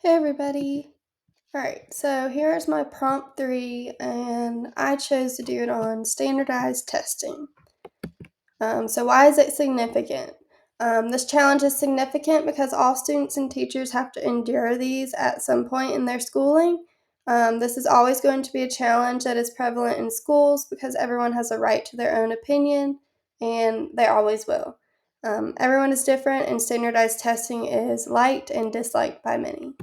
Hey everybody. Alright, so here's my prompt 3, and I chose to do it on standardized testing. So why is it significant? This challenge is significant because all students and teachers have to endure these at some point in their schooling. This is always going to be a challenge that is prevalent in schools because everyone has a right to their own opinion, and they always will. Everyone is different, and standardized testing is liked and disliked by many.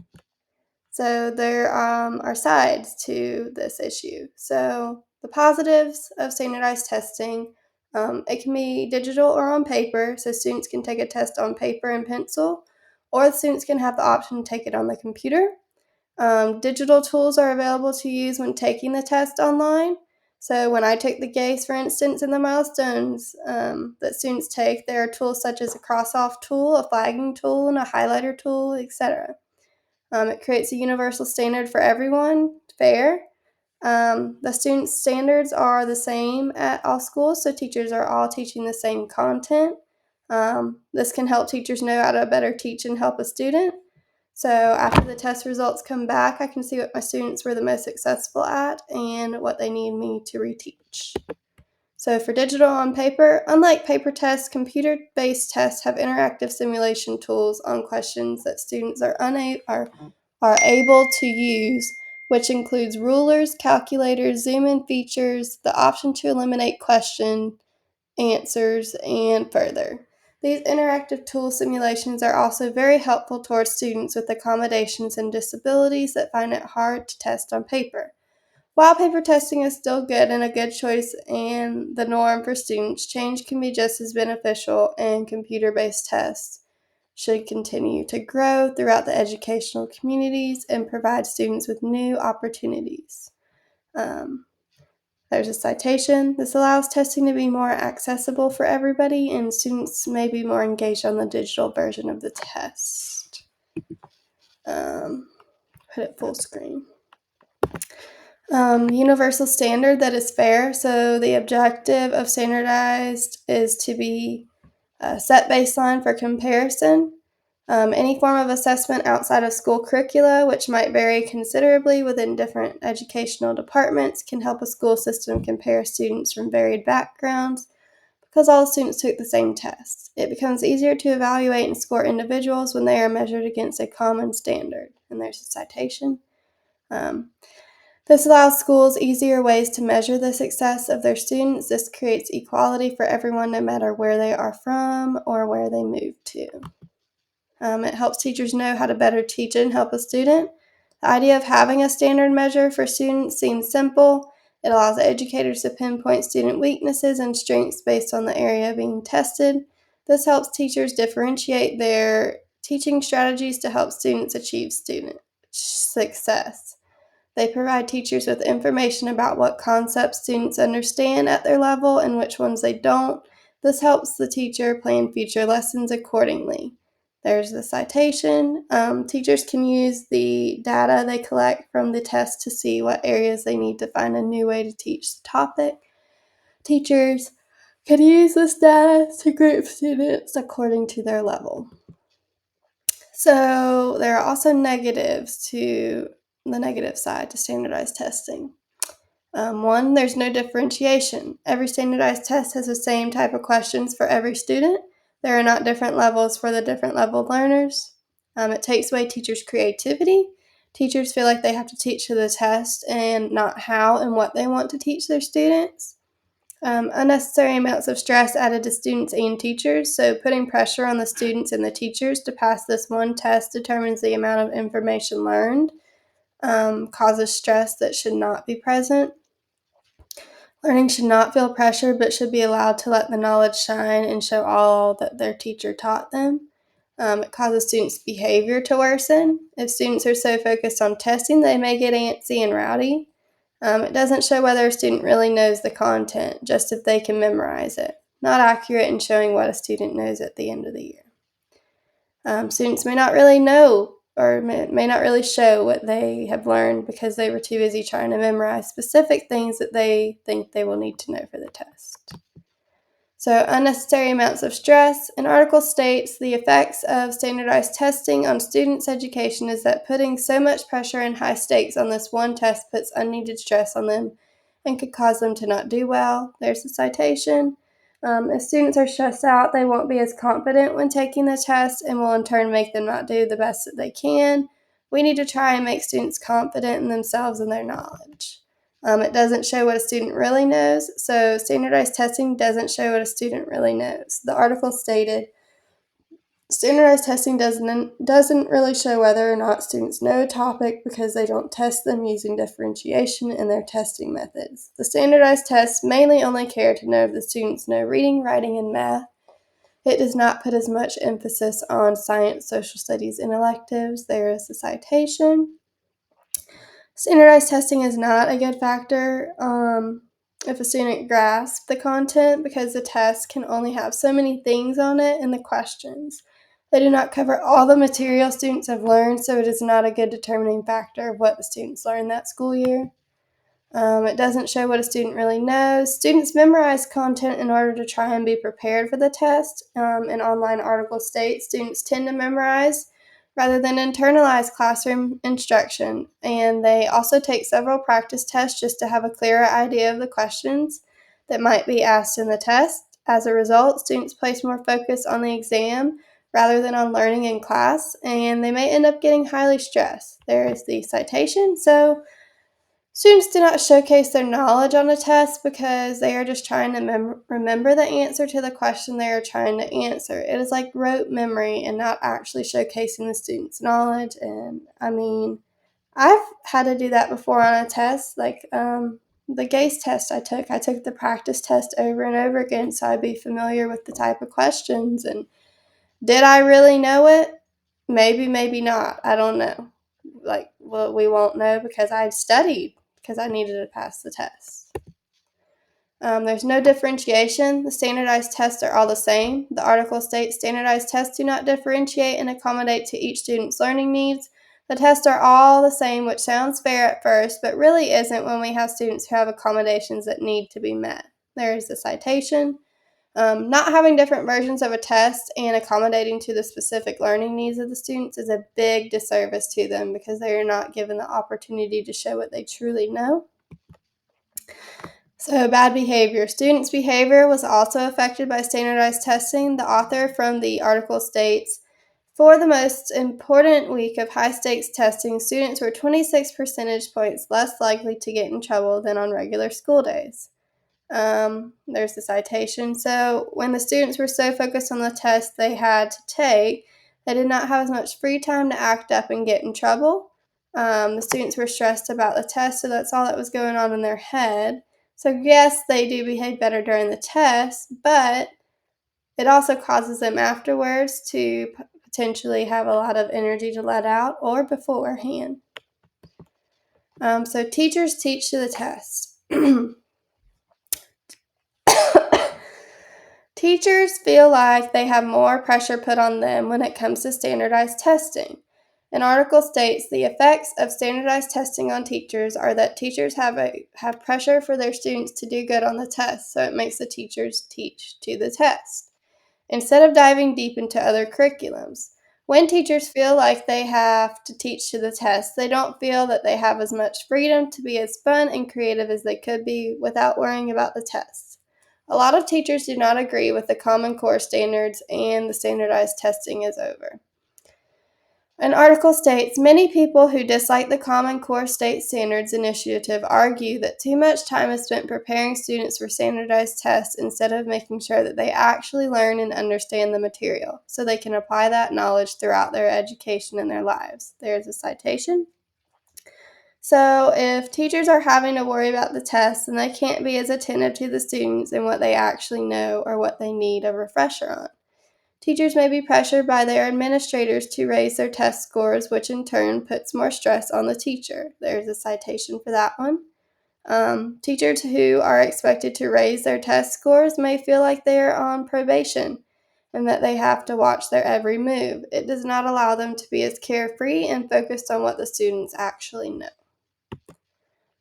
So there are sides to this issue. So the positives of standardized testing, it can be digital or on paper, so students can take a test on paper and pencil, or the students can have the option to take it on the computer. Digital tools are available to use when taking the test online. So when I took the GACE, for instance, and the milestones that students take, there are tools such as a cross-off tool, a flagging tool, and a highlighter tool, etc. It creates a universal standard for everyone, fair. The student standards are the same at all schools, so teachers are all teaching the same content. This can help teachers know how to better teach and help a student. So after the test results come back, I can see what my students were the most successful at and what they need me to reteach. So for digital on paper, unlike paper tests, computer-based tests have interactive simulation tools on questions that students are able to use, which includes rulers, calculators, zoom-in features, the option to eliminate question answers, and further. These interactive tool simulations are also very helpful towards students with accommodations and disabilities that find it hard to test on paper. While paper testing is still good and a good choice and the norm for students, change can be just as beneficial, and computer-based tests should continue to grow throughout the educational communities and provide students with new opportunities. Um, there's a citation. This allows testing to be more accessible for everybody, and students may be more engaged on the digital version of the test. Put it full screen. Universal standard that is fair. So the objective of standardized is to be a set baseline for comparison. Any form of assessment outside of school curricula, which might vary considerably within different educational departments, can help a school system compare students from varied backgrounds because all students took the same test. It becomes easier to evaluate and score individuals when they are measured against a common standard. And there's a citation. Um, this allows schools easier ways to measure the success of their students. This creates equality for everyone, no matter where they are from or where they move to. It helps teachers know how to better teach and help a student. The idea of having a standard measure for students seems simple. It allows educators to pinpoint student weaknesses and strengths based on the area being tested. This helps teachers differentiate their teaching strategies to help students achieve student success. They provide teachers with information about what concepts students understand at their level and which ones they don't. This helps the teacher plan future lessons accordingly. There's the citation. Teachers can use the data they collect from the test to see what areas they need to find a new way to teach the topic. Teachers can use this data to group students according to their level. So there are also negatives to the negative side to standardized testing. One, there's no differentiation. Every standardized test has the same type of questions for every student. There are not different levels for the different level learners. It takes away teachers' creativity. Teachers feel like they have to teach to the test and not how and what they want to teach their students. Unnecessary amounts of stress added to students and teachers, so putting pressure on the students and the teachers to pass this one test determines the amount of information learned, causes stress that should not be present. Learning should not feel pressure, but should be allowed to let the knowledge shine and show all that their teacher taught them. It causes students' behavior to worsen. If students are so focused on testing, they may get antsy and rowdy. It doesn't show whether a student really knows the content, just if they can memorize it. Not accurate in showing what a student knows at the end of the year. Students may not really know or may not really show what they have learned because they were too busy trying to memorize specific things that they think they will need to know for the test. So unnecessary amounts of stress. An article states the effects of standardized testing on students' education is that putting so much pressure and high stakes on this one test puts unneeded stress on them and could cause them to not do well. There's a citation. If students are stressed out, they won't be as confident when taking the test and will in turn make them not do the best that they can. We need to try and make students confident in themselves and their knowledge. It doesn't show what a student really knows, so standardized testing doesn't show what a student really knows. The article stated, standardized testing doesn't really show whether or not students know a topic because they don't test them using differentiation in their testing methods. The standardized tests mainly only care to know if the students know reading, writing, and math. It does not put as much emphasis on science, social studies, and electives. There is a citation. Standardized testing is not a good factor if a student grasps the content because the test can only have so many things on it in the questions. They do not cover all the material students have learned, so it is not a good determining factor of what the students learned that school year. It doesn't show what a student really knows. Students memorize content in order to try and be prepared for the test. An online article states students tend to memorize rather than internalize classroom instruction, and they also take several practice tests just to have a clearer idea of the questions that might be asked in the test. As a result, students place more focus on the exam rather than on learning in class, and they may end up getting highly stressed. There is the citation. So, students do not showcase their knowledge on a test because they are just trying to remember the answer to the question they are trying to answer. It is like rote memory and not actually showcasing the student's knowledge. And I mean, I've had to do that before on a test, like the GACE test I took. I took the practice test over and over again so I'd be familiar with the type of questions. And did I really know it? Maybe, maybe not. I don't know. Well, we won't know because I studied because I needed to pass the test. There's no differentiation. The standardized tests are all the same. The article states standardized tests do not differentiate and accommodate to each student's learning needs. The tests are all the same, which sounds fair at first, but really isn't when we have students who have accommodations that need to be met. There is a citation. Not having different versions of a test and accommodating to the specific learning needs of the students is a big disservice to them because they are not given the opportunity to show what they truly know. So, bad behavior. Students' behavior was also affected by standardized testing. The author from the article states, for the most important week of high-stakes testing, students were 26 percentage points less likely to get in trouble than on regular school days. There's the citation. So, when the students were so focused on the test they had to take, they did not have as much free time to act up and get in trouble. The students were stressed about the test, so that's all that was going on in their head. So, yes, they do behave better during the test, but it also causes them afterwards to potentially have a lot of energy to let out or beforehand. So, teachers teach to the test. Teachers feel like they have more pressure put on them when it comes to standardized testing. An article states the effects of standardized testing on teachers are that teachers have pressure for their students to do good on the test, so it makes the teachers teach to the test instead of diving deep into other curriculums. When teachers feel like they have to teach to the test, they don't feel that they have as much freedom to be as fun and creative as they could be without worrying about the tests. A lot of teachers do not agree with the Common Core standards and the standardized testing is over. An article states many people who dislike the Common Core State Standards Initiative argue that too much time is spent preparing students for standardized tests instead of making sure that they actually learn and understand the material so they can apply that knowledge throughout their education and their lives. There's a citation. So, if teachers are having to worry about the tests, then they can't be as attentive to the students and what they actually know or what they need a refresher on. Teachers may be pressured by their administrators to raise their test scores, which in turn puts more stress on the teacher. There's a citation for that one. Teachers who are expected to raise their test scores may feel like they are on probation and that they have to watch their every move. It does not allow them to be as carefree and focused on what the students actually know.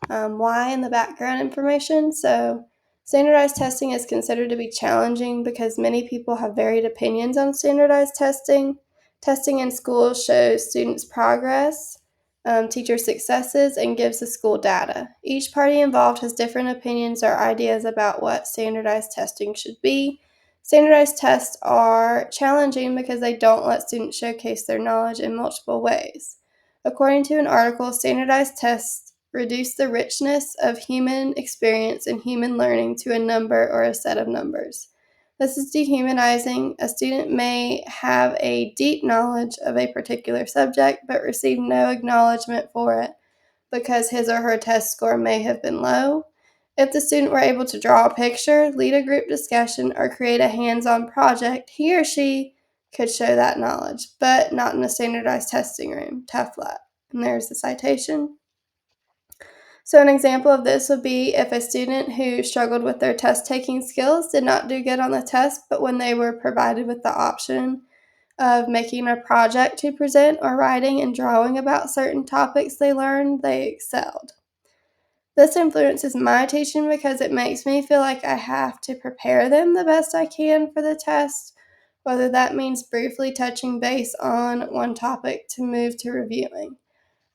Why in the background information. So, Standardized testing is considered to be challenging because many people have varied opinions on standardized testing. Testing in schools shows students' progress, teacher successes, and gives the school data. Each party involved has different opinions or ideas about what standardized testing should be. Standardized tests are challenging because they don't let students showcase their knowledge in multiple ways. According to an article, standardized tests reduce the richness of human experience and human learning to a number or a set of numbers. This is dehumanizing. A student may have a deep knowledge of a particular subject but receive no acknowledgement for it because his or her test score may have been low. If the student were able to draw a picture, lead a group discussion, or create a hands on project, he or she could show that knowledge, but not in a standardized testing room. Tough luck. And there's the citation. So, an example of this would be if a student who struggled with their test taking skills did not do good on the test, but when they were provided with the option of making a project to present or writing and drawing about certain topics they learned, they excelled. This influences my teaching because it makes me feel like I have to prepare them the best I can for the test, whether that means briefly touching base on one topic to move to reviewing.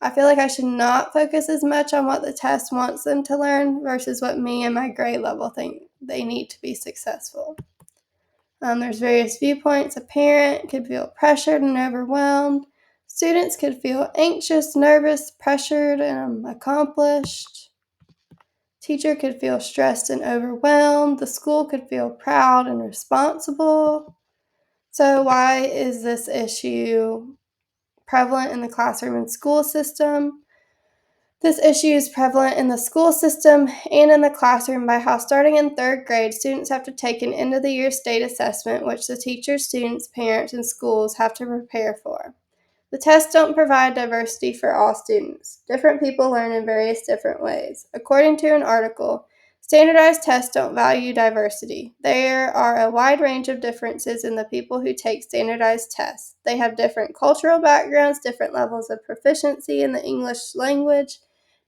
I feel like I should not focus as much on what the test wants them to learn versus what me and my grade level think they need to be successful. There's various viewpoints. A parent could feel pressured and overwhelmed. Students could feel anxious, nervous, pressured, and accomplished. Teacher could feel stressed and overwhelmed. The school could feel proud and responsible. So why is this issue prevalent in the classroom and school system? This issue is prevalent in the school system and in the classroom by how starting in third grade, students have to take an end of the year state assessment, which the teachers, students, parents, and schools have to prepare for. The tests don't provide diversity for all students. Different people learn in various different ways. According to an article, standardized tests don't value diversity. There are a wide range of differences in the people who take standardized tests. They have different cultural backgrounds, different levels of proficiency in the English language,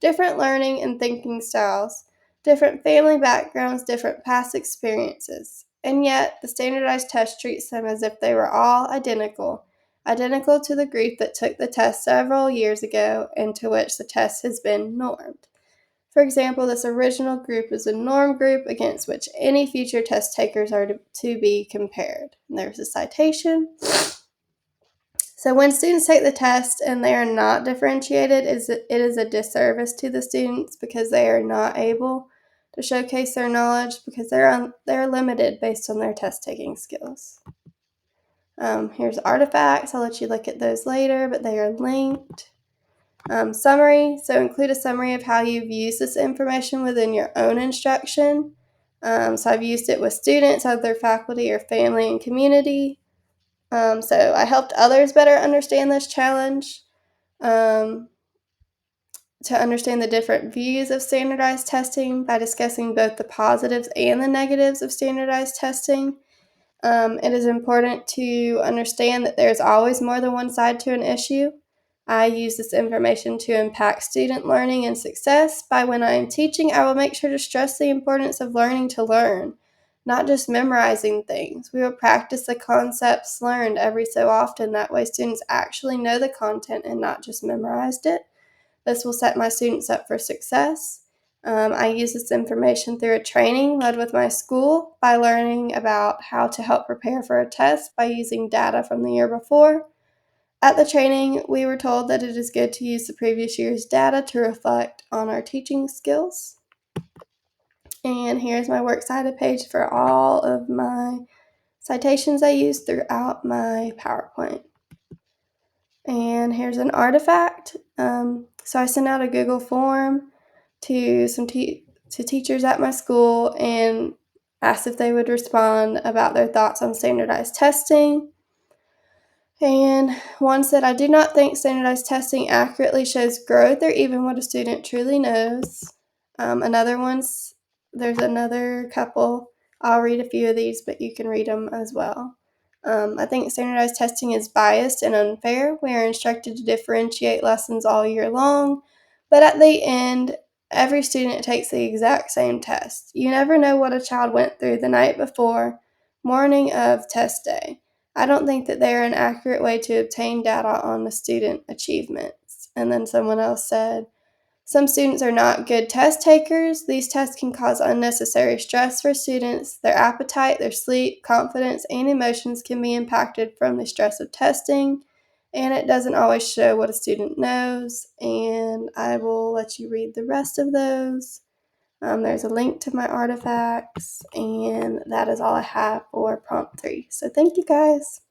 different learning and thinking styles, different family backgrounds, different past experiences. And yet, the standardized test treats them as if they were all identical to the group that took the test several years ago and to which the test has been normed. For example, this original group is a norm group against which any future test takers are to be compared. And there's a citation. So when students take the test and they are not differentiated, it is a disservice to the students because they are not able to showcase their knowledge because they're limited based on their test taking skills. Here's artifacts. I'll let you look at those later, but they are linked. Summary. So include a summary of how you've used this information within your own instruction. So I've used it with students, other faculty, or family and community. So I helped others better understand this challenge, to understand the different views of standardized testing by discussing both the positives and the negatives of standardized testing. It is important to understand that there's always more than one side to an issue. I use this information to impact student learning and success. By when I am teaching, I will make sure to stress the importance of learning to learn, not just memorizing things. We will practice the concepts learned every so often. That way, students actually know the content and not just memorized it. This will set my students up for success. I use this information through a training led with my school by learning about how to help prepare for a test by using data from the year before. At the training, we were told that it is good to use the previous year's data to reflect on our teaching skills. And here's my works cited page for all of my citations I used throughout my PowerPoint. And here's an artifact. So I sent out a Google form to some to teachers at my school and asked if they would respond about their thoughts on standardized testing. And one said, I do not think standardized testing accurately shows growth or even what a student truly knows. There's another couple. I'll read a few of these, but you can read them as well. I think standardized testing is biased and unfair. We are instructed to differentiate lessons all year long, but at the end every student takes the exact same test. You never know what a child went through the night before, morning of test day. I don't think that they are an accurate way to obtain data on the student achievements." And then someone else said, "Some students are not good test takers. These tests can cause unnecessary stress for students. Their appetite, their sleep, confidence, and emotions can be impacted from the stress of testing, and it doesn't always show what a student knows." And I will let you read the rest of those. There's a link to my artifacts, and that is all I have for prompt 3. So thank you guys.